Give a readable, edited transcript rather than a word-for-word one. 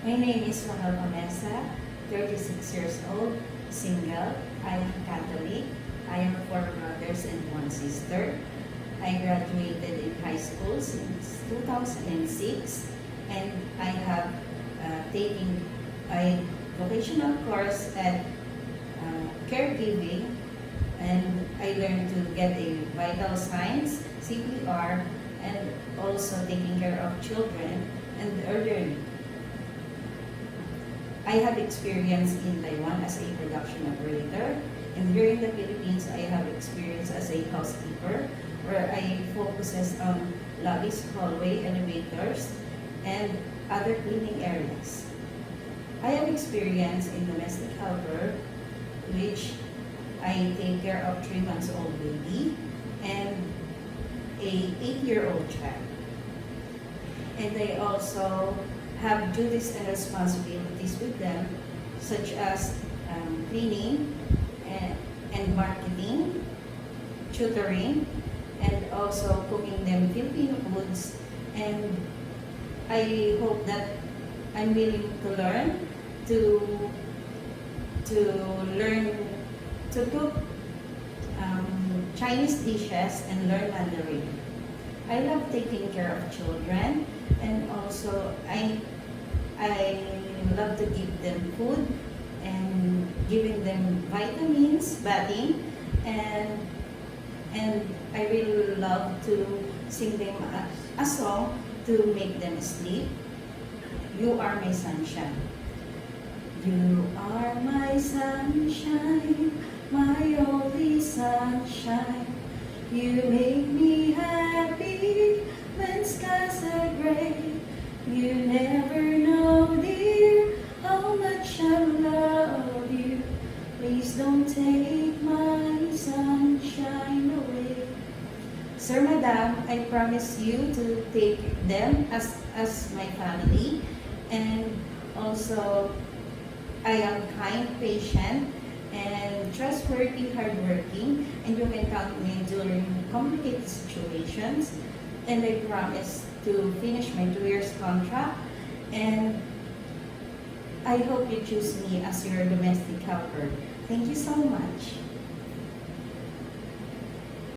My name is Ronald Omesa, 36 years old, single. I am Catholic. I have 4 brothers and 1 sister. I graduated in high school since 2006, and I have taken a vocational course at caregiving, and I learned to get a vital signs, CPR, and also taking care of children and elderly. I have experience in Taiwan as a production operator, and here in the Philippines, I have experience as a housekeeper, where I focuses on lobbies, hallway, elevators, and other cleaning areas. I have experience in domestic helper, which I take care of 3 months old baby and a 8-year-old child. And I also have duties and responsibilities with them, such as cleaning and marketing, tutoring, and also cooking them Filipino foods. And I hope that I'm willing to learn to learn to cook Chinese dishes and learn Mandarin. I love taking care of children, and also I love to give them food and giving them vitamins, bathing, and I really love to sing them a song to make them sleep. You are my sunshine. You are my sunshine, my only sunshine. You make me happy when skies are gray. You never know, dear, how much I love you. Please don't take my sunshine away. Sir, Madam, I promise you to take them as my family, and also I am kind, patient, and trustworthy, hardworking, and you can count me during complicated situations. And I promise to finish my 2 years contract, and I hope you choose me as your domestic helper. Thank you so much.